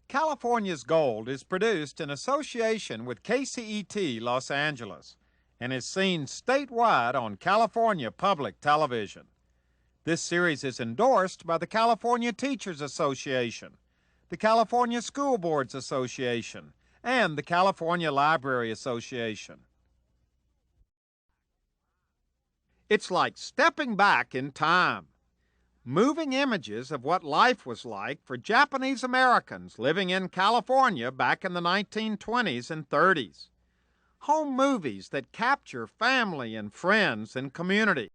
California's Gold is produced in association with KCET Los Angeles and is seen statewide on California Public Television. This series is endorsed by the California Teachers Association, the California School Boards Association, and the California Library Association. It's like stepping back in time. Moving images of what life was like for Japanese Americans living in California back in the 1920s and 30s. Home movies that capture family and friends and community.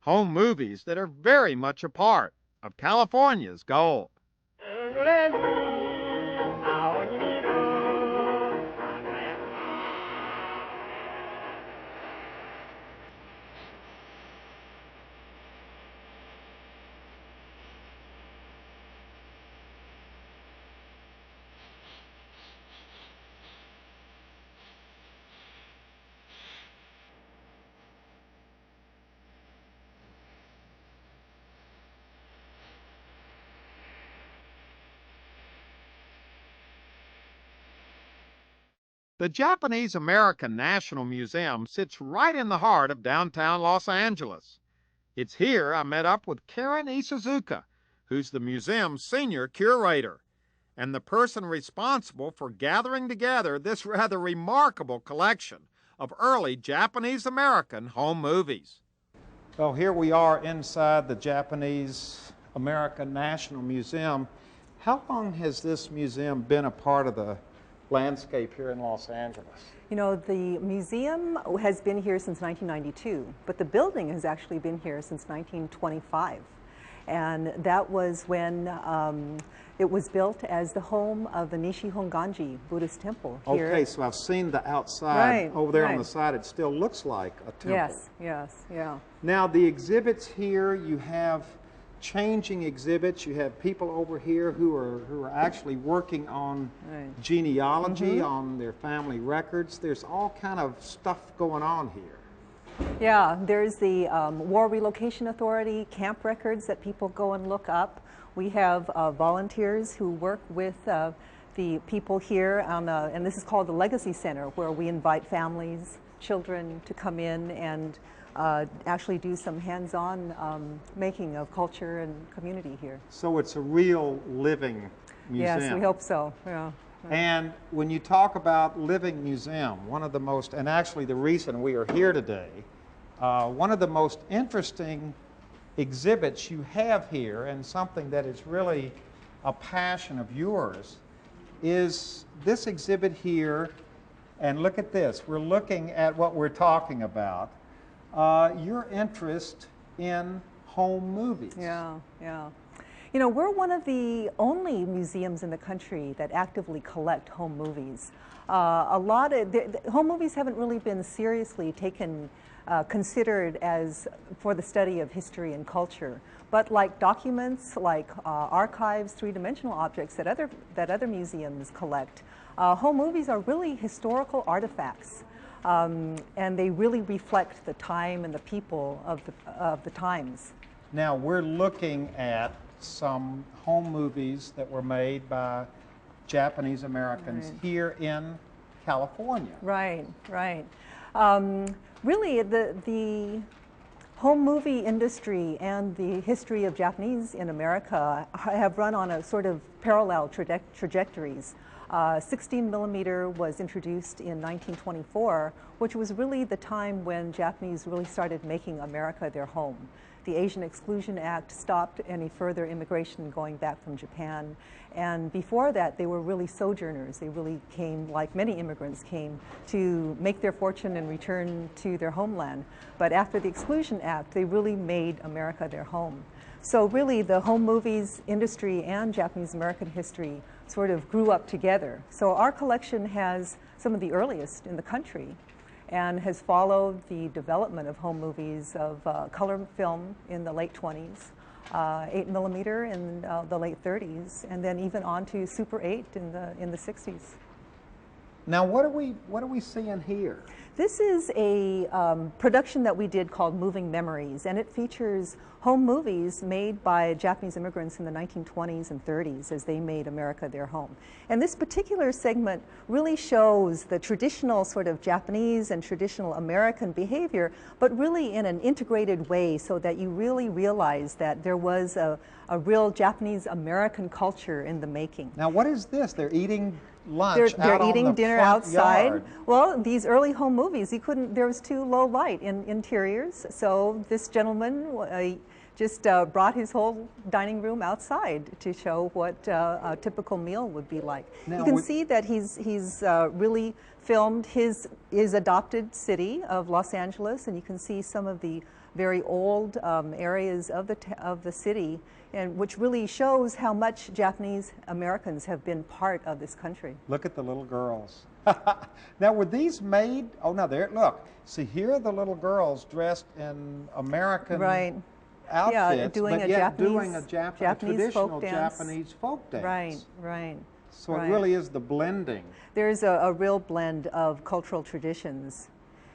Home movies that are very much a part of California's gold. The Japanese American National Museum sits right in the heart of downtown Los Angeles. It's here I met up with Karen Ishizuka, who's the museum's senior curator, and the person responsible for gathering together this rather remarkable collection of early Japanese American home movies. Well, here we are inside the Japanese American National Museum. How long has this museum been a part of the landscape here in Los Angeles? You know, the museum has been here since 1992, but the building has actually been here since 1925. And that was when it was built as the home of the Nishi-Honganji Buddhist temple here. Okay, so I've seen the outside. Right, over there right. On the side. It still looks like a temple. Yes, yes, yeah. Now, the exhibits here, you have changing exhibits. You have people over here who are actually working on genealogy, on their family records. There's all kind of stuff going on here. Yeah, there's the War Relocation Authority camp records that people go and look up. We have volunteers who work with the people here on and this is called the Legacy Center, where we invite families, children to come in and actually do some hands-on making of culture and community here. So it's a real living museum. Yes, we hope so. Yeah. And when you talk about living museum, one of the most, and actually the reason we are here today, one of the most interesting exhibits you have here, and something that is really a passion of yours, is this exhibit here. And look at this. We're looking at what we're talking about. Your interest in home movies. Yeah, yeah. You know, we're one of the only museums in the country that actively collect home movies. A lot of home movies haven't really been seriously considered as for the study of history and culture. But like documents, like archives, three-dimensional objects that other museums collect, home movies are really historical artifacts. And they really reflect the time and the people of the times. Now, we're looking at some home movies that were made by Japanese Americans here in California. Right, right. Really, the home movie industry and the history of Japanese in America have run on a sort of parallel trajectories. 16mm was introduced in 1924, which was really the time when Japanese really started making America their home. The Asian Exclusion Act stopped any further immigration going back from Japan. And before that, they were really sojourners. They really came, like many immigrants came, to make their fortune and return to their homeland. But after the Exclusion Act, they really made America their home. So really, the home movies industry and Japanese American history sort of grew up together. So our collection has some of the earliest in the country and has followed the development of home movies of color film in the late 20s, 8mm in the late 30s, and then even on to Super 8 in the 60s. Now, what are we seeing here? This is a production that we did called Moving Memories, and it features home movies made by Japanese immigrants in the 1920s and 30s as they made America their home. And this particular segment really shows the traditional sort of Japanese and traditional American behavior, but really in an integrated way so that you really realize that there was a real Japanese American culture in the making. Now, what is this? They're eating lunch they're eating on the dinner front outside. yard. Well, these early home movies, there was too low light in interiors, so this gentleman just brought his whole dining room outside to show what a typical meal would be like. Now, you can see that he's really filmed his adopted city of Los Angeles, and you can see some of the very old areas of the city, and which really shows how much Japanese Americans have been part of this country. Look at the little girls. Now, were these made? Oh no, there. Look, see here are the little girls dressed in American outfits, yeah, doing but a yet Japanese, doing a traditional folk dance. Japanese folk dance. Right. So it really is the blending. There's a real blend of cultural traditions.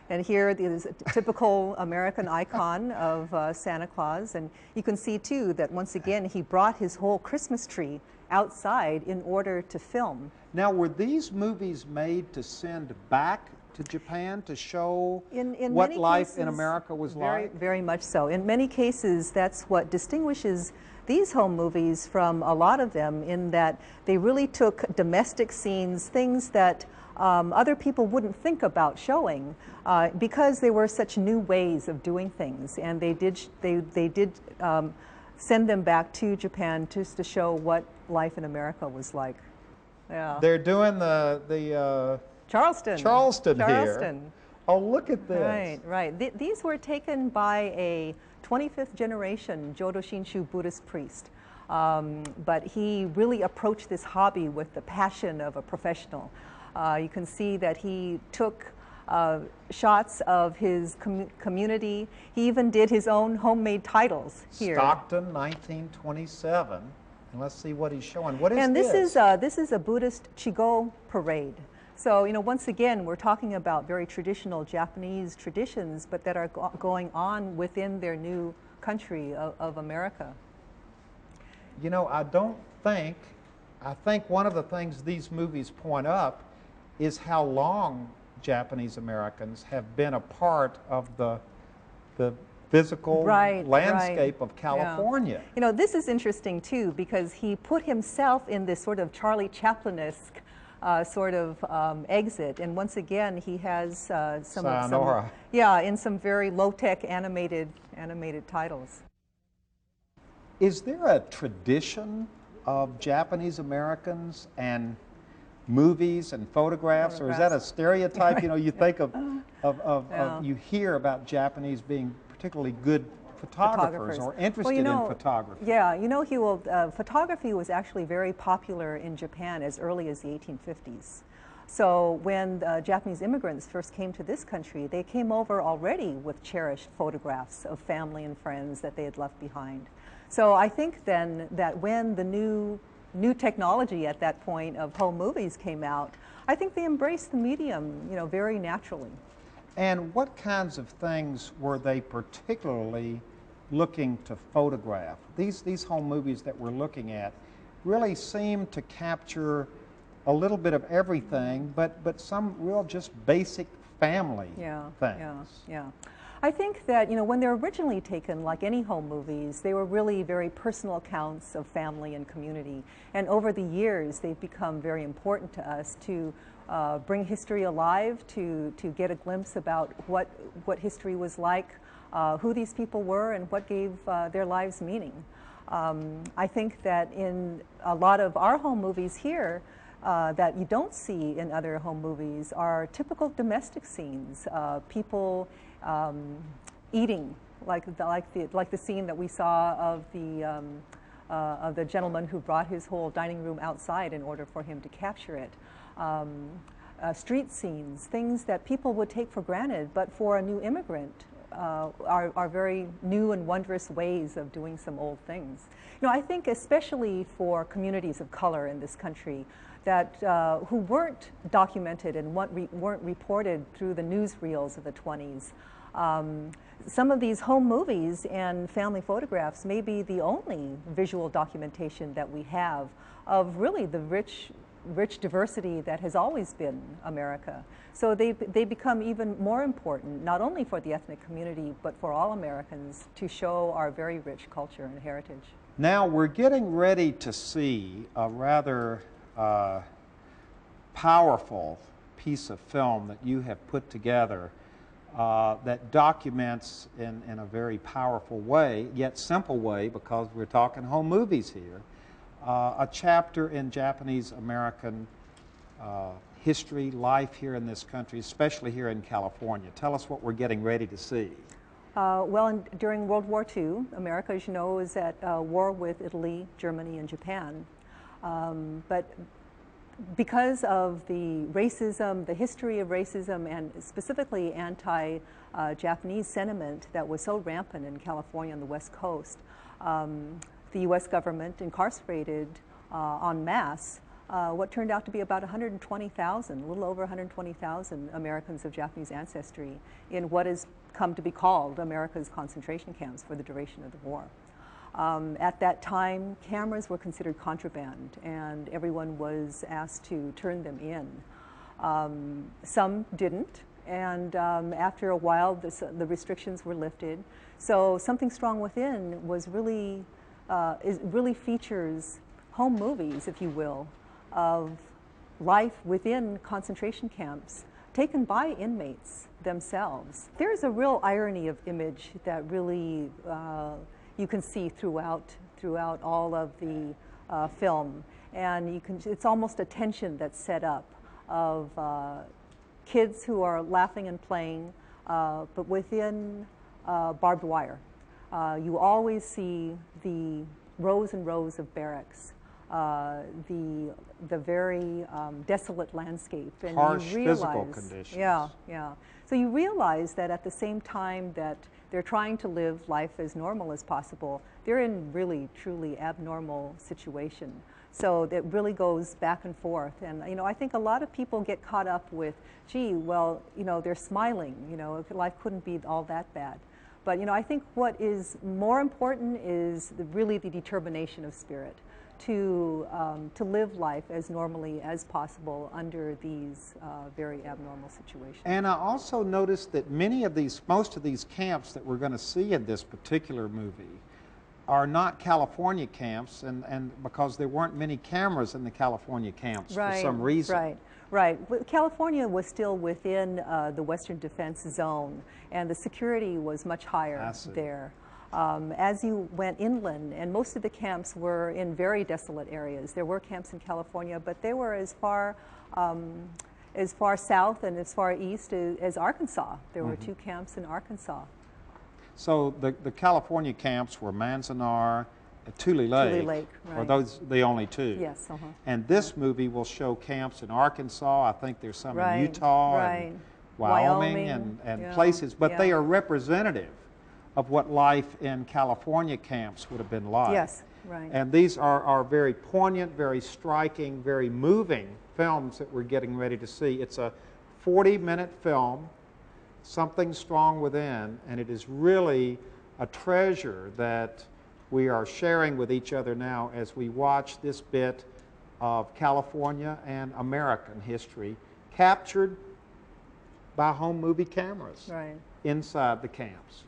And here is a typical American icon of Santa Claus. And you can see, too, that once again, he brought his whole Christmas tree outside in order to film. Now, were these movies made to send back to Japan to show what life in America was like? Very much so. In many cases, that's what distinguishes these home movies from a lot of them, in that they really took domestic scenes, things that other people wouldn't think about showing because they were such new ways of doing things, and they did send them back to Japan just to show what life in America was like. Yeah. They're doing the Charleston here. Oh, look at this. Right. These were taken by a 25th generation Jodo Shinshu Buddhist priest. But he really approached this hobby with the passion of a professional. You can see that he took shots of his community. He even did his own homemade titles here. Stockton, 1927. And let's see what he's showing. What is and this? This is a Buddhist Chigo parade. So, once again, we're talking about very traditional Japanese traditions, but that are going on within their new country of America. I think one of the things these movies point up is how long Japanese Americans have been a part of the physical landscape of California. Yeah. This is interesting too, because he put himself in this sort of Charlie Chaplin-esque sort of exit, and once again he has some in some very low-tech animated titles. Is there a tradition of Japanese Americans and movies and photographs, or is that a stereotype? You think of you hear about Japanese being particularly good photographers or interested in photography. Yeah, Huell, photography was actually very popular in Japan as early as the 1850s. So when the Japanese immigrants first came to this country, they came over already with cherished photographs of family and friends that they had left behind. So I think then that when the new technology at that point of home movies came out, I think they embraced the medium, very naturally. And what kinds of things were they particularly looking to photograph? These home movies that we're looking at really seem to capture a little bit of everything, but some real just basic family things. Yeah. I think that, when they're originally taken, like any home movies, they were really very personal accounts of family and community. And over the years, they've become very important to us to bring history alive, to get a glimpse about what history was like, who these people were, and what gave their lives meaning. I think that in a lot of our home movies here, that you don't see in other home movies are typical domestic scenes, people eating, like the scene that we saw of the gentleman who brought his whole dining room outside in order for him to capture it. Street scenes, things that people would take for granted, but for a new immigrant are very new and wondrous ways of doing some old things. You know, I think especially for communities of color in this country that who weren't documented and weren't reported through the newsreels of the 20s. Some of these home movies and family photographs may be the only visual documentation that we have of really the rich diversity that has always been America. So they become even more important, not only for the ethnic community, but for all Americans to show our very rich culture and heritage. Now we're getting ready to see a rather powerful piece of film that you have put together that documents in a very powerful way, yet simple way, because we're talking home movies here, a chapter in Japanese American history, life here in this country, especially here in California. Tell us what we're getting ready to see. Well, during World War II, America, as you know, was at war with Italy, Germany, and Japan. But because of the racism, the history of racism, and specifically anti-Japanese sentiment that was so rampant in California on the West Coast, the U.S. government incarcerated en masse what turned out to be about 120,000, a little over 120,000 Americans of Japanese ancestry in what has come to be called America's concentration camps for the duration of the war. At that time, cameras were considered contraband, and everyone was asked to turn them in. Some didn't, and after a while, the restrictions were lifted. So Something Strong Within was really, really features home movies, if you will, of life within concentration camps taken by inmates themselves. There's a real irony of image that really you can see throughout all of the film, and it's almost a tension that's set up of kids who are laughing and playing, but within barbed wire. You always see the rows and rows of barracks, the very desolate landscape, and harsh you realize, physical conditions. Yeah, yeah. So you realize that at the same time that they're trying to live life as normal as possible, they're in really, truly abnormal situation. So that really goes back and forth. And you know, I think a lot of people get caught up with, gee, well, you know, they're smiling. You know, life couldn't be all that bad. But you know, I think what is more important is really the determination of spirit to live life as normally as possible under these very abnormal situations. And I also noticed that most of these camps that we're going to see in this particular movie are not California camps, and because there weren't many cameras in the California camps for some reason. Right, right. But California was still within the Western Defense Zone, and the security was much higher there. As you went inland, and most of the camps were in very desolate areas. There were camps in California, but they were as far south and as far east as Arkansas. There were 2 camps in Arkansas. So the California camps were Manzanar, Tule Lake, right. Are those the only 2? Yes. And this movie will show camps in Arkansas. I think there's some in Utah and Wyoming and places, but they are representative of what life in California camps would have been like. Yes, right. And these are very poignant, very striking, very moving films that we're getting ready to see. It's a 40-minute film, Something Strong Within, and it is really a treasure that we are sharing with each other now as we watch this bit of California and American history captured by home movie cameras inside the camps.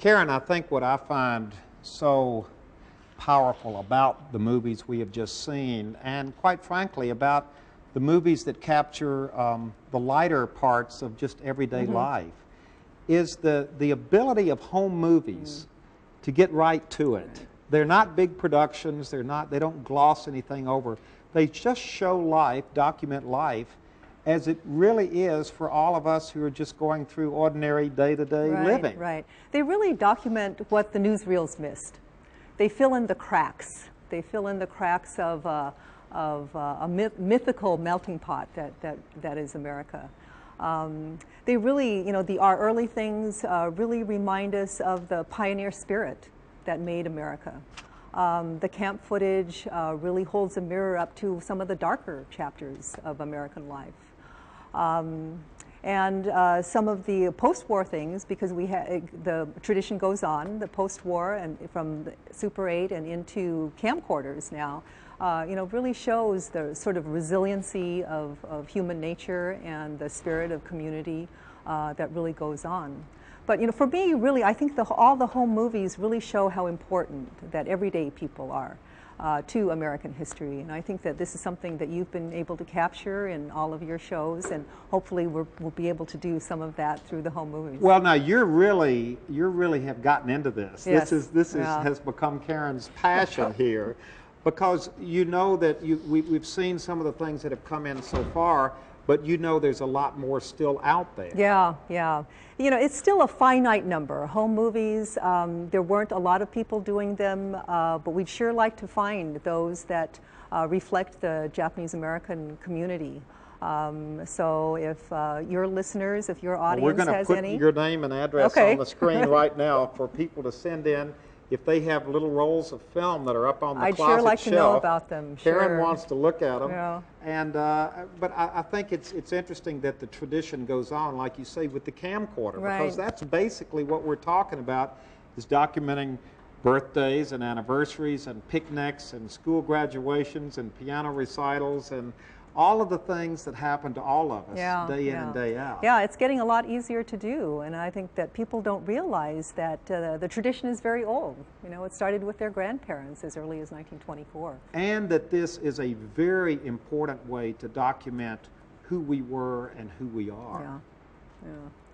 Karen, I think what I find so powerful about the movies we have just seen, and quite frankly about the movies that capture the lighter parts of just everyday life, is the ability of home movies to get right to it. They're not big productions, they don't gloss anything over. They just show life, document life, as it really is for all of us who are just going through ordinary day-to-day living. Right. They really document what the newsreels missed. They fill in the cracks. They fill in the cracks of a mythical melting pot that is America. They really, our early things really remind us of the pioneer spirit that made America. The camp footage really holds a mirror up to some of the darker chapters of American life. And some of the post-war things, because the tradition goes on, the post-war and from the Super 8 and into camcorders now, really shows the sort of resiliency of human nature and the spirit of community that really goes on. But for me, really, I think all the home movies really show how important that everyday people are to American history. And I think that this is something that you've been able to capture in all of your shows, and hopefully we'll be able to do some of that through the home movies. Well, now you really have gotten into this. Yes. This has become Karen's passion here, because that we've seen some of the things that have come in so far, but there's a lot more still out there. Yeah. It's still a finite number. Home movies, there weren't a lot of people doing them, but we'd sure like to find those that reflect the Japanese American community. So if your listeners, if your audience has any... We're going to put your name and address on the screen right now for people to send in. If they have little rolls of film that are up on the closet shelf, I'd sure like to know about them. Karen wants to look at them. Yeah. And but I think it's interesting that the tradition goes on, like you say, with the camcorder, because that's basically what we're talking about, is documenting birthdays and anniversaries and picnics and school graduations and piano recitals and all of the things that happen to all of us day in and day out. Yeah, it's getting a lot easier to do, and I think that people don't realize that the tradition is very old. It started with their grandparents as early as 1924. And that this is a very important way to document who we were and who we are.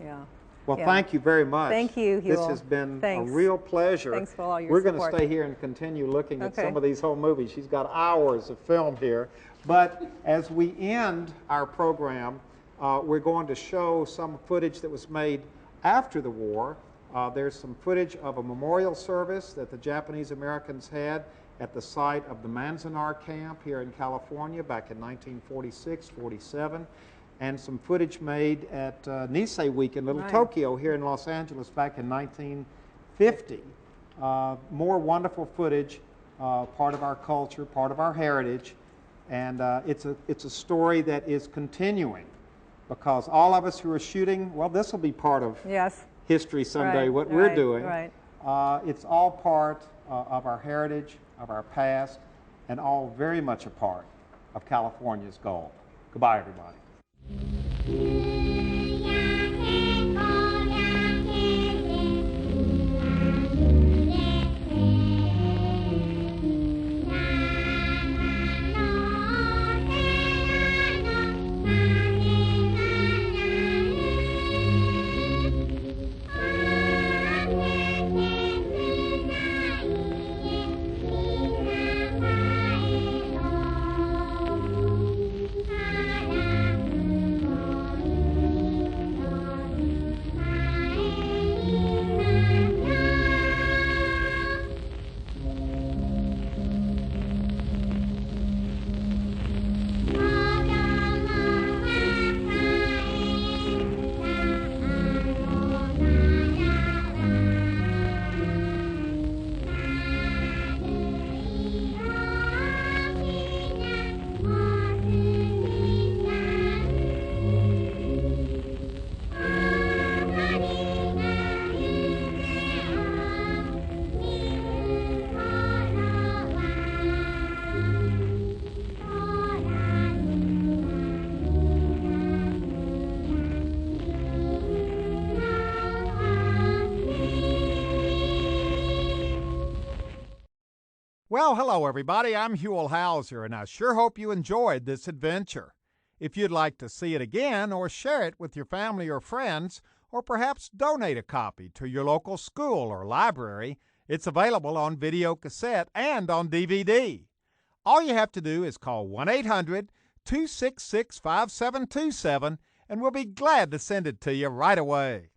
Yeah. Well, thank you very much. Thank you, Huell. This has been a real pleasure. Thanks for all your We're support. going to stay here and continue looking at some of these home movies. She's got hours of film here. But as we end our program, we're going to show some footage that was made after the war. There's some footage of a memorial service that the Japanese Americans had at the site of the Manzanar camp here in California back in 1946-47. And some footage made at Nisei Week in Little Tokyo here in Los Angeles back in 1950. More wonderful footage, part of our culture, part of our heritage, and it's a story that is continuing, because all of us who are shooting, well, this will be part of history someday, what we're doing. It's all part of our heritage, of our past, and all very much a part of California's goal. Goodbye, everybody. Well, hello everybody, I'm Huell Hauser, and I sure hope you enjoyed this adventure. If you'd like to see it again or share it with your family or friends, or perhaps donate a copy to your local school or library, it's available on video cassette and on DVD. All you have to do is call 1-800-266-5727 and we'll be glad to send it to you right away.